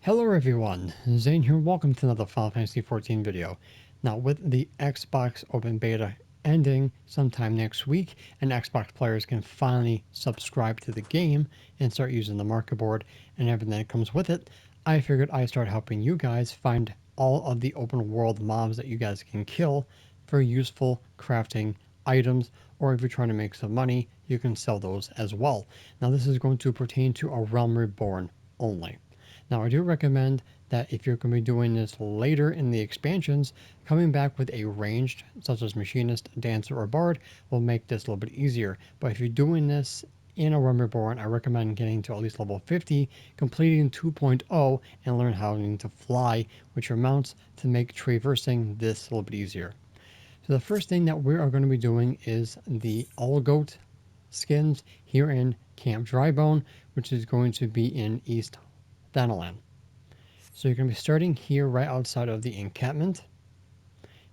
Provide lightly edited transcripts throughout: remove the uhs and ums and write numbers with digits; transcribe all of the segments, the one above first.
Hello everyone, Zane here, welcome to another Final Fantasy XIV video. Now with the Xbox Open Beta ending sometime next week, and Xbox players can finally subscribe to the game and start using the market board and everything that comes with it, I figured I'd start helping you guys find all of the open world mobs that you guys can kill for useful crafting items, or if you're trying to make some money, you can sell those as well. Now this is going to pertain to A Realm Reborn only. Now, I do recommend that if you're going to be doing this later in the expansions, coming back with a ranged, such as Machinist, Dancer, or Bard, will make this a little bit easier. But if you're doing this in A Realm Reborn, I recommend getting to at least level 50, completing 2.0, and learn how to fly with your mounts to make traversing this a little bit easier. So the first thing that we are going to be doing is the aldgoat skins here in Camp Drybone, which is going to be in East Thanalan. So you're going to be starting here right outside of the encampment,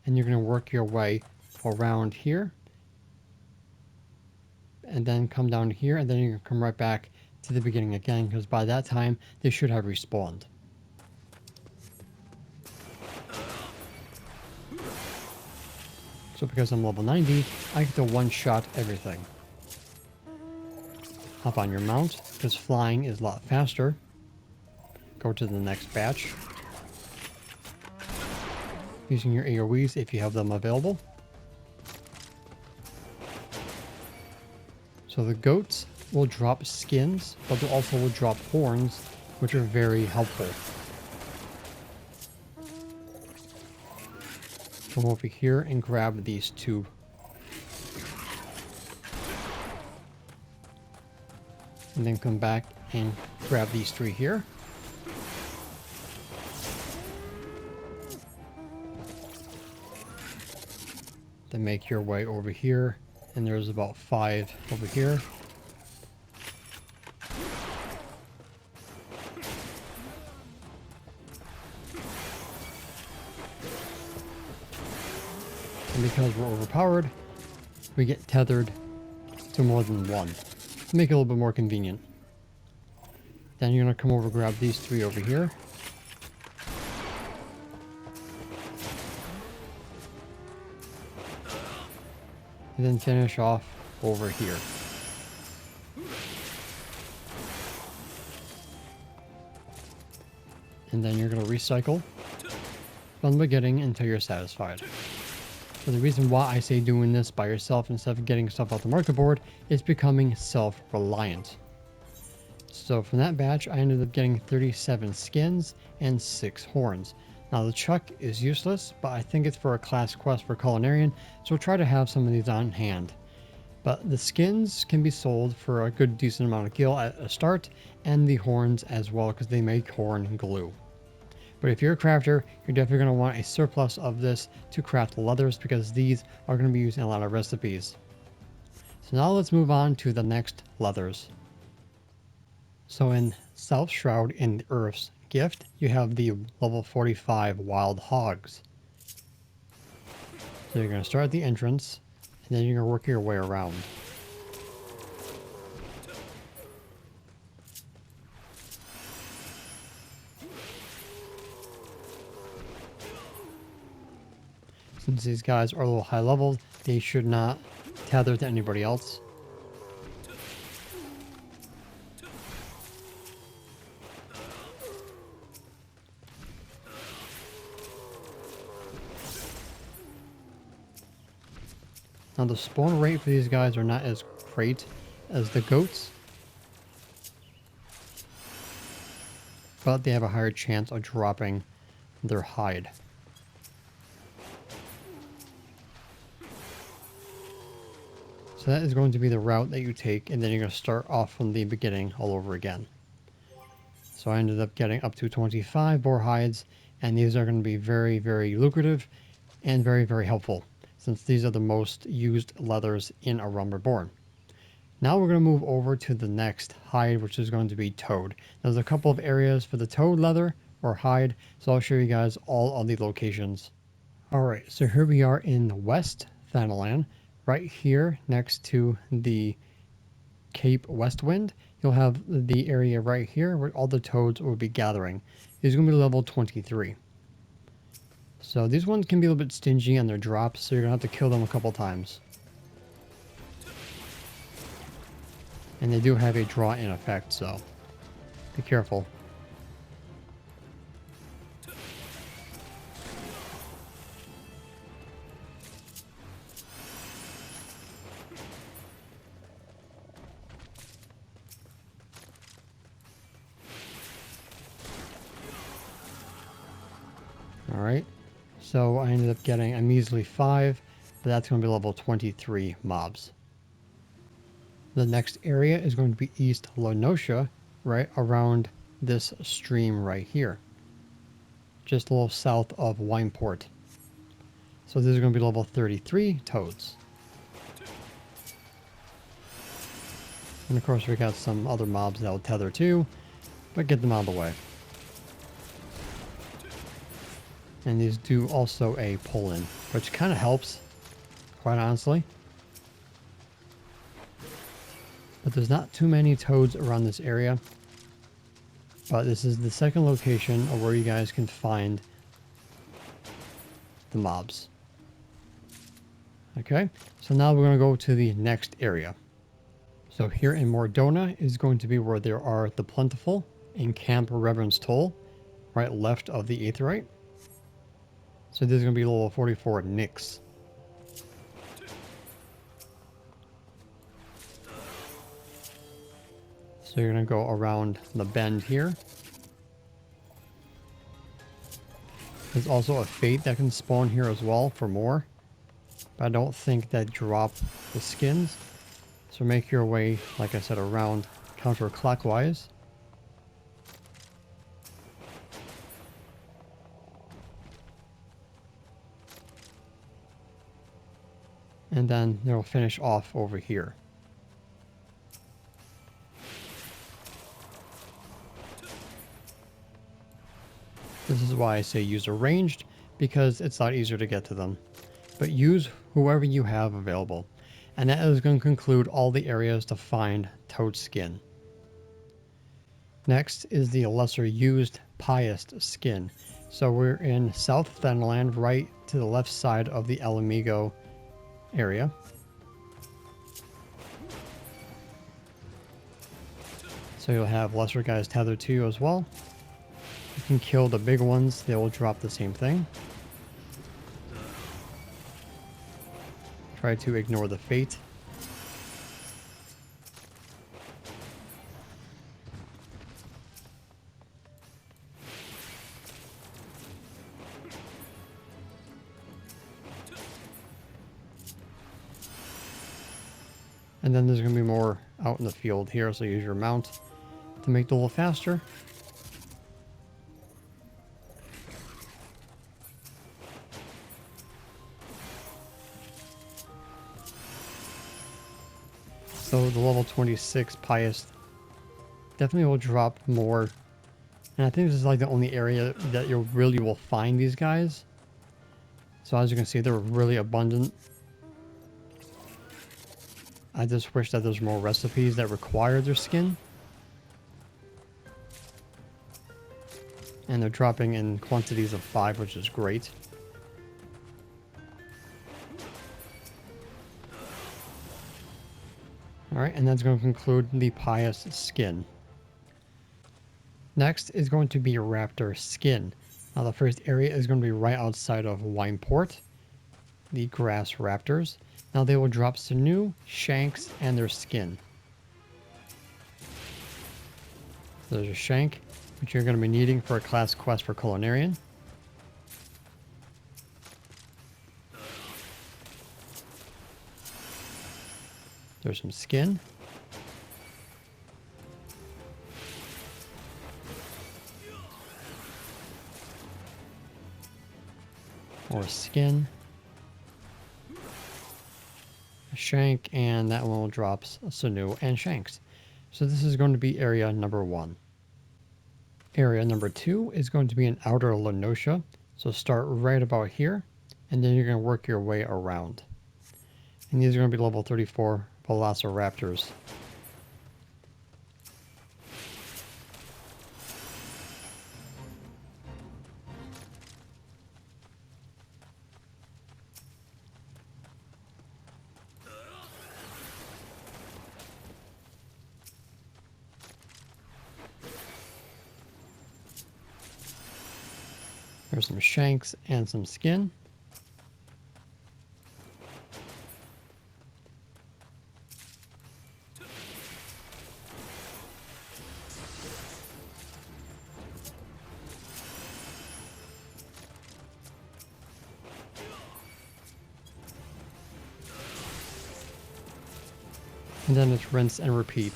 and you're going to work your way around here, and then come down here, and then you're going to come right back to the beginning again, because by that time they should have respawned. So because I'm level 90, I get to one-shot everything. Hop on your mount, because flying is a lot faster. Go to the next batch, using your AoEs if you have them available. So the goats will drop skins, but they also will drop horns, which are very helpful. Come over here and grab these two. And then come back and grab these three here. Then make your way over here, and there's about 5 over here. And because we're overpowered, we get tethered to more than one to make it a little bit more convenient. Then you're going to come over, grab these 3 over here. And then finish off over here. And then you're going to recycle from the beginning until you're satisfied. So the reason why I say doing this by yourself instead of getting stuff off the market board is becoming self-reliant. So from that batch, I ended up getting 37 skins and 6 horns. Now the chuck is useless, but I think it's for a class quest for culinarian, so try to have some of these on hand. But the skins can be sold for a good decent amount of gil at a start, and the horns as well, because they make horn glue. But if you're a crafter, you're definitely going to want a surplus of this to craft leathers, because these are going to be used in a lot of recipes. So now let's move on to the next leathers. So in South Shroud in the Earth's Gift, you have the level 45 wild hogs. So you're going to start at the entrance, and then you're going to work your way around. Since these guys are a little high level, they should not tether to anybody else. Now the spawn rate for these guys are not as great as the goats, but they have a higher chance of dropping their hide. So that is going to be the route that you take, and then you're going to start off from the beginning all over again. So I ended up getting up to 25 boar hides, and these are going to be very, very lucrative and very, very helpful, since these are the most used leathers in A Realm Reborn. Now we're going to move over to the next hide, which is going to be toad. There's a couple of areas for the toad leather or hide, so I'll show you guys all of the locations. Alright, so here we are in West Thanalan, right here next to the Cape Westwind. You'll have the area right here where all the toads will be gathering. is going to be level 23. So these ones can be a little bit stingy on their drops, so you're going to have to kill them a couple times. And they do have a draw-in effect, so be careful. Alright, so I ended up getting a measly 5, but that's going to be level 23 mobs. The next area is going to be East Lenosha, right around this stream right here. Just a little south of Wineport. So this is going to be level 33 toads. And of course we got some other mobs that will tether too, but get them out of the way. And these do also a pull-in, which kind of helps, quite honestly. But there's not too many toads around this area. But this is the second location of where you guys can find the mobs. Okay, so now we're going to go to the next area. So here in Mordona is going to be where there are the plentiful in Camp Reverend's Toll, right left of the aetheryte. So this is going to be level 44 Nyx. So you're going to go around the bend here. There's also a fate that can spawn here as well for more. But I don't think that drop the skins. So make your way, like I said, around counterclockwise. And then they'll finish off over here. This is why I say use a ranged, because it's a lot easier to get to them. But use whoever you have available. And that is going to conclude all the areas to find toad skin. Next is the lesser used pieste skin. So we're in South Fenland, right to the left side of the El Amigo area. So you'll have lesser guys tethered to you as well. You can kill the big ones, they will drop the same thing. Try to ignore the fate. And then there's going to be more out in the field here, so use your mount to make it a little faster. So the level 26 pieste definitely will drop more. And I think this is like the only area that you really will find these guys. So as you can see, they're really abundant. I just wish that there's more recipes that require their skin. And they're dropping in quantities of 5, which is great. Alright, and that's going to conclude the pieste skin. Next is going to be raptor skin. Now the first area is going to be right outside of Wineport, the grass raptors. Now they will drop sinew, shanks, and their skin. So there's a shank, which you're going to be needing for a class quest for Culinarian. There's some skin. Or skin. A shank, and that one drops a sinew and shanks. So this is going to be area number 1. Area number 2 is going to be in outer Lenosha. So start right about here, and then you're going to work your way around. And these are going to be level 34 velociraptors. There's some shanks and some skin. And then it's rinse and repeat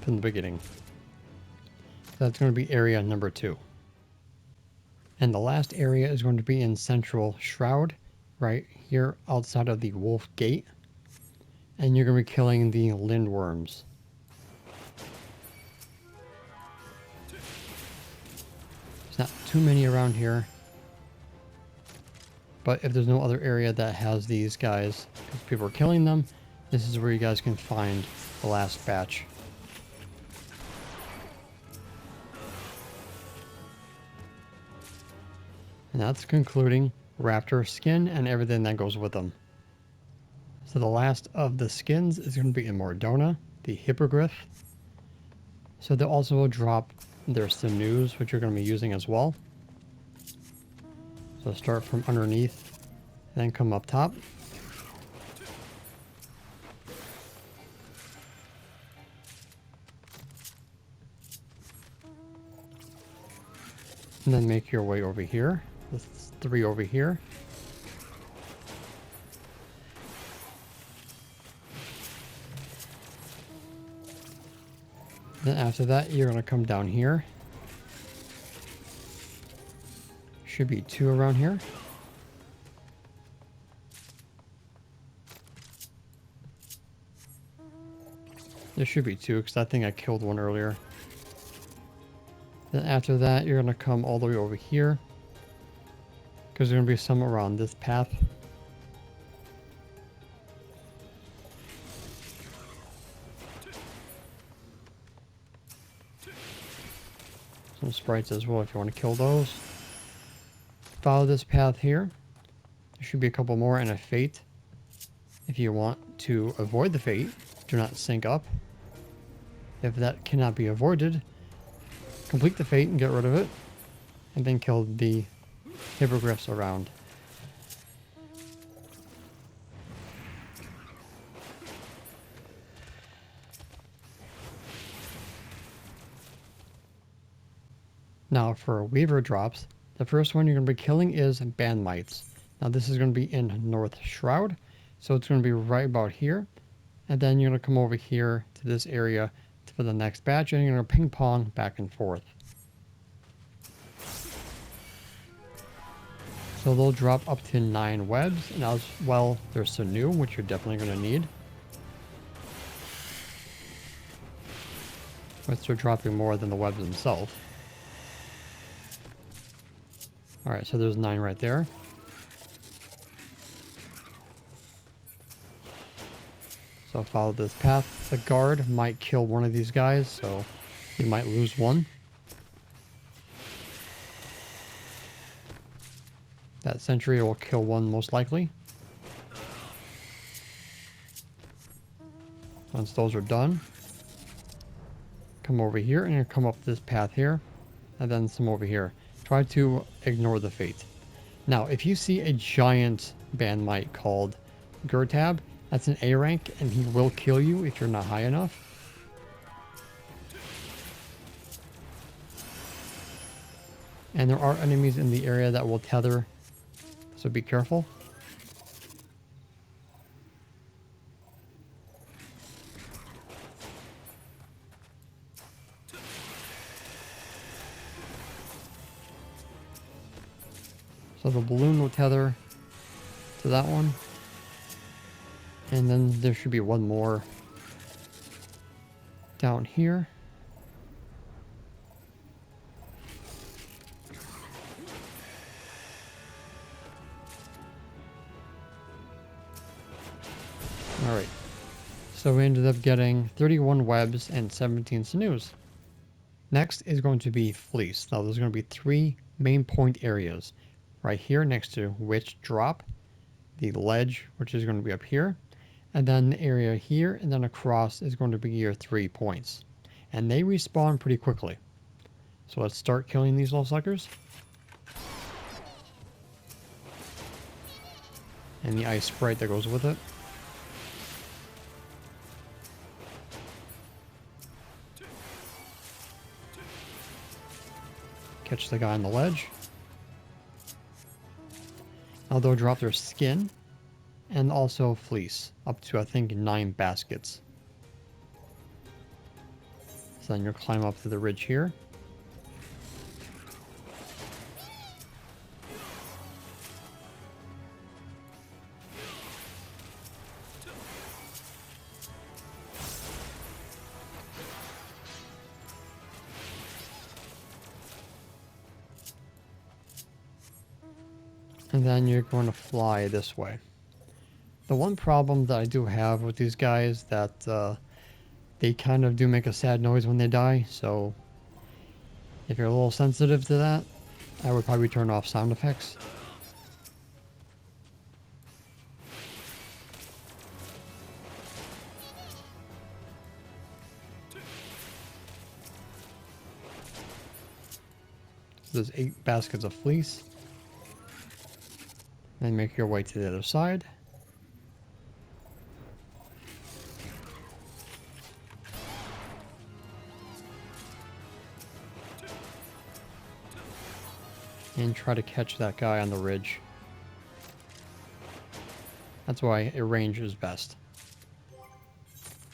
from the beginning. That's going to be area number 2. And the last area is going to be in Central Shroud, right here outside of the Wolf Gate. And you're going to be killing the lindworms. There's not too many around here. But if there's no other area that has these guys, because people are killing them, this is where you guys can find the last batch. And that's concluding raptor skin and everything that goes with them. So the last of the skins is going to be in Mordona, the hippogryph. So they also will drop their sinews, which you're going to be using as well. So start from underneath, and then come up top. And then make your way over here. There's 3 over here. Then after that, you're going to come down here. Should be 2 around here. There should be 2 because I think I killed one earlier. Then after that, you're going to come all the way over here, because there's going to be some around this path. Some sprites as well if you want to kill those. Follow this path here. There should be a couple more and a fate. If you want to avoid the fate, do not sync up. If that cannot be avoided, complete the fate and get rid of it, and then kill the hippogriffs around. Now for weaver drops, the first one you're going to be killing is bandmites. Now this is going to be in North Shroud, so it's going to be right about here. And then you're going to come over here to this area for the next batch, and you're going to ping pong back and forth. So they'll drop up to 9 webs, and as well there's sinew, which you're definitely going to need. But they're dropping more than the webs themselves. Alright, so there's 9 right there. So follow this path. The guard might kill one of these guys, so you might lose one. That sentry will kill one most likely. Once those are done, come over here and you come up this path here, and then some over here. Try to ignore the fate. Now, if you see a giant bandmite called Gertab, that's an A rank, and he will kill you if you're not high enough. And there are enemies in the area that will tether, so be careful. So the balloon will tether to that one. And then there should be one more down here. Alright. So we ended up getting 31 webs and 17 sinews. Next is going to be fleece. Now there's going to be 3 main point areas. Right here next to witch drop, the ledge, which is going to be up here, and then the area here, and then across is going to be your 3 points. And they respawn pretty quickly. So let's start killing these little suckers. and the ice sprite that goes with it. Catch the guy on the ledge. Now they'll drop their skin and also fleece, up to I think 9 baskets. So then you'll climb up to the ridge here. And then you're going to fly this way. The one problem that I do have with these guys that they kind of do make a sad noise when they die, so if you're a little sensitive to that, I would probably turn off sound effects. There's 8 baskets of fleece. Then make your way to the other side. And try to catch that guy on the ridge. That's why a range is best.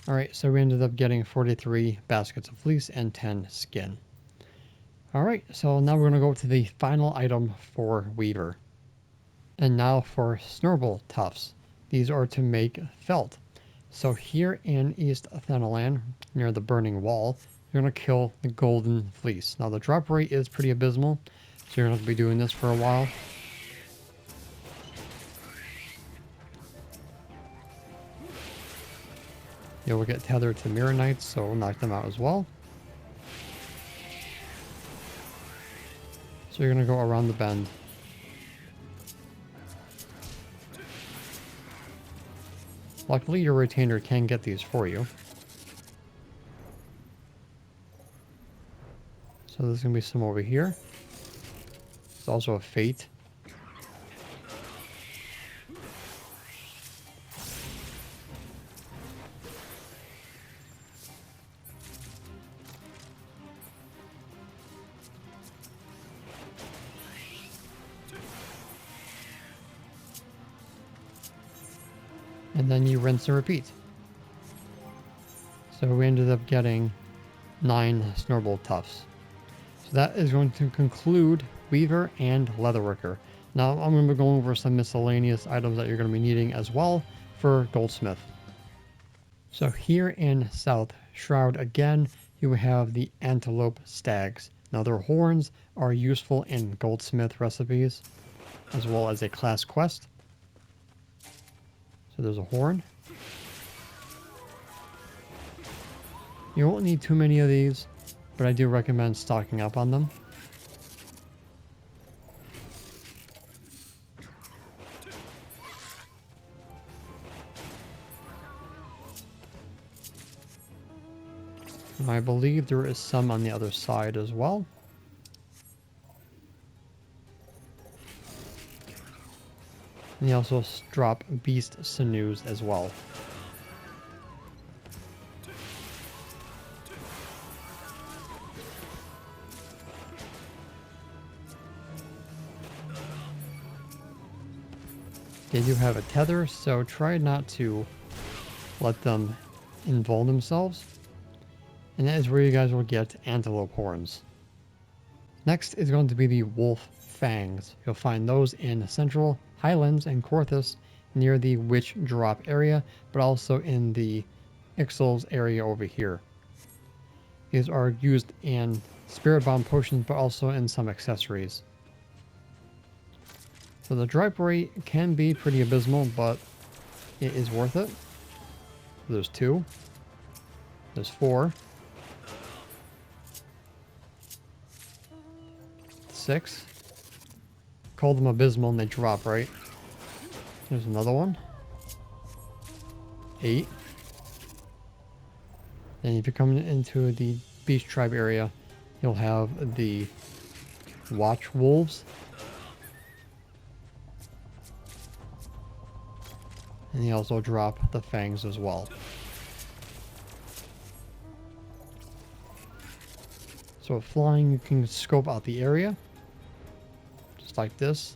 Alright, so we ended up getting 43 baskets of fleece and 10 skin. Alright, so now we're going to go to the final item for Weaver. And now for snurble tufts. These are to make felt. So here in East Thanalan, near the burning wall, you're going to kill the golden fleece. Now the drop rate is pretty abysmal, so you're going to have to be doing this for a while. You'll get tethered to mirror knights, so we'll knock them out as well. So you're going to go around the bend. Luckily, your retainer can get these for you. So there's going to be some over here. There's also a fate. And then you rinse and repeat. So we ended up getting 9 snurble tufts. So that is going to conclude Weaver and Leatherworker. Now I'm going to be going over some miscellaneous items that you're going to be needing as well for Goldsmith. So here in South Shroud again, you have the antelope stags. Now their horns are useful in Goldsmith recipes as well as a class quest. So there's a horn. You won't need too many of these, but I do recommend stocking up on them. And I believe there is some on the other side as well. And you also drop beast sinews as well. They do have a tether, so try not to let them involve themselves. And that is where you guys will get antelope horns. Next is going to be the wolf fangs. You'll find those in Central, Highlands, and Corthus near the Witch Drop area, but also in the Ixals area over here. These are used in spirit bomb potions, but also in some accessories. So the drop rate can be pretty abysmal, but it is worth it. There's 2. There's 4. 6. Call them abysmal and they drop, right? There's another one. 8. And if you're coming into the Beast Tribe area, you'll have the Watch Wolves. And they also drop the fangs as well. So with flying, you can scope out the area, just like this.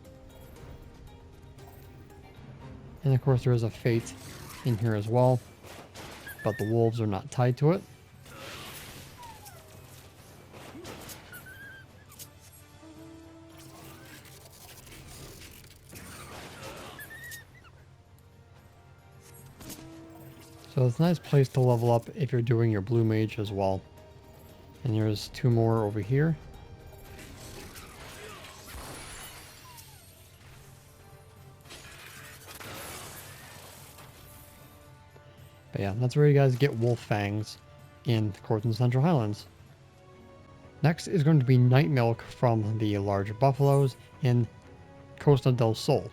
And of course there is a fate in here as well, but the wolves are not tied to it. So it's a nice place to level up if you're doing your blue mage as well. And there's 2 more over here. But yeah, that's where you guys get wolf fangs in Corton Central Highlands. Next is going to be night milk from the large buffaloes in Costa del Sol.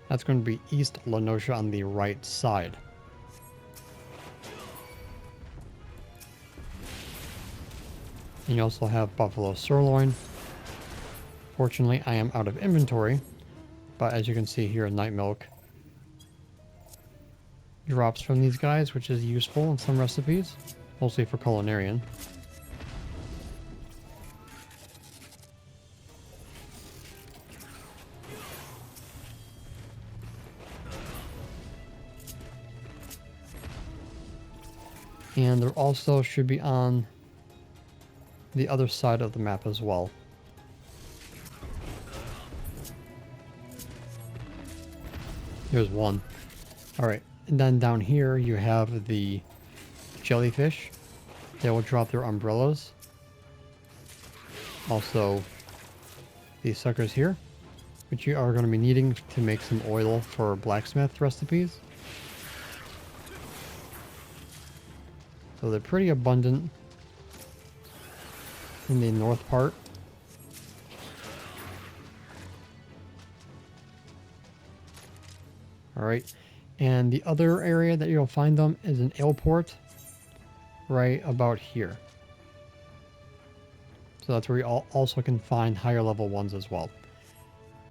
That's going to be East La Noscia on the right side. And you also have buffalo sirloin. Fortunately, I am out of inventory, but as you can see here, night milk drops from these guys, which is useful in some recipes, mostly for culinarian. And there also should be on the other side of the map as well. Here's one. Alright, and then down here you have the jellyfish. They will drop their umbrellas. Also, these suckers here, which you are going to be needing to make some oil for blacksmith recipes. So they're pretty abundant in the north part. Alright, and the other area that you'll find them is an ale port right about here. So that's where you also can find higher level ones as well.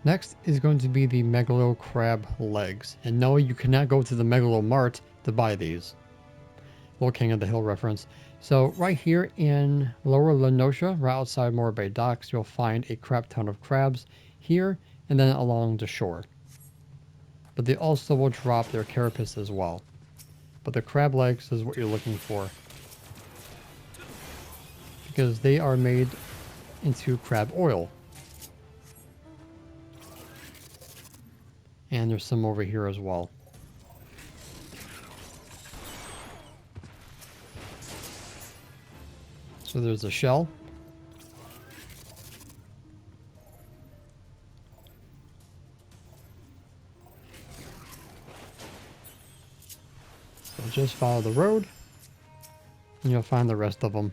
Next is going to be the megalocrab legs. And no, you cannot go to the megalomart to buy these. Little King of the Hill reference. So right here in Lower La Noscia, right outside Moore Bay Docks, you'll find a crap ton of crabs here and then along the shore. But they also will drop their carapace as well. But the crab legs is what you're looking for, because they are made into crab oil. And there's some over here as well. So there's a shell. So just follow the road and you'll find the rest of them.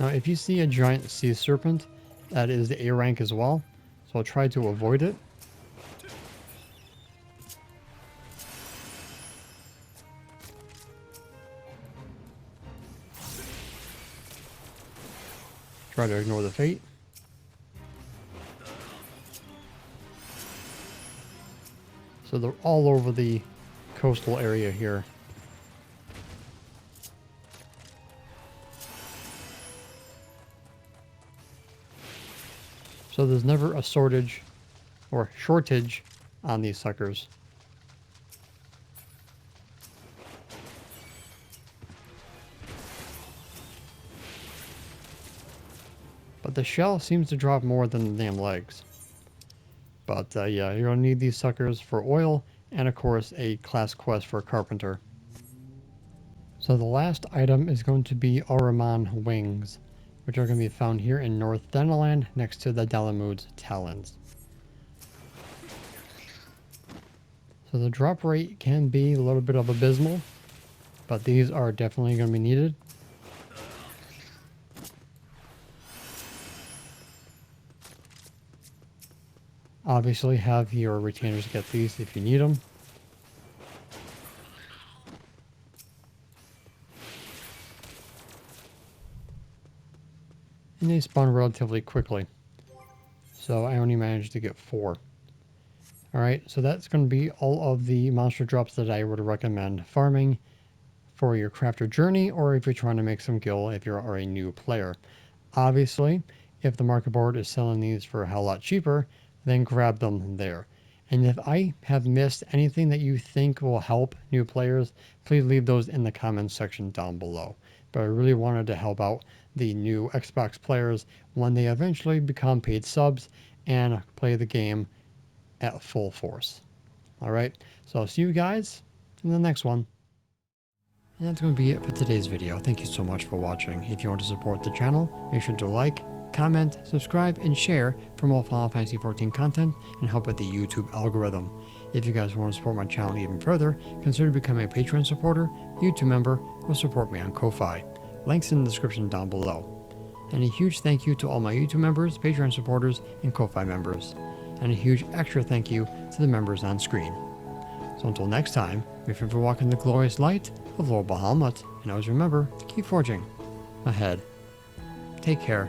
Now if you see a giant sea serpent, that is the A rank as well. So I'll try to avoid it. Try to ignore the fate. So they're all over the coastal area here. So there's never a shortage on these suckers. But the shell seems to drop more than the damn legs. But yeah, you're going to need these suckers for oil and of course a class quest for a carpenter. So the last item is going to be ahriman wings, which are going to be found here in North Danaland next to the Dalamud's talons. So the drop rate can be a little bit of abysmal, but these are definitely going to be needed. Obviously have your retainers get these if you need them. And they spawn relatively quickly. So I only managed to get 4. Alright, so that's going to be all of the monster drops that I would recommend farming for your crafter journey, or if you're trying to make some gil if you're a new player. Obviously, if the market board is selling these for a hell lot cheaper, then grab them there. And if I have missed anything that you think will help new players, please leave those in the comments section down below. But I really wanted to help out the new Xbox players when they eventually become paid subs and play the game at full force. Alright, so I'll see you guys in the next one. And that's going to be it for today's video. Thank you so much for watching. If you want to support the channel, make sure to like, comment, subscribe, and share for more Final Fantasy XIV content and help with the YouTube algorithm. If you guys want to support my channel even further, consider becoming a Patreon supporter, YouTube member, or support me on Ko-Fi. Links in the description down below. And a huge thank you to all my YouTube members, Patreon supporters, and Ko-Fi members. And a huge extra thank you to the members on screen. So until next time, may you walk in the glorious light of Lord Bahamut, and always remember to keep forging ahead. Take care.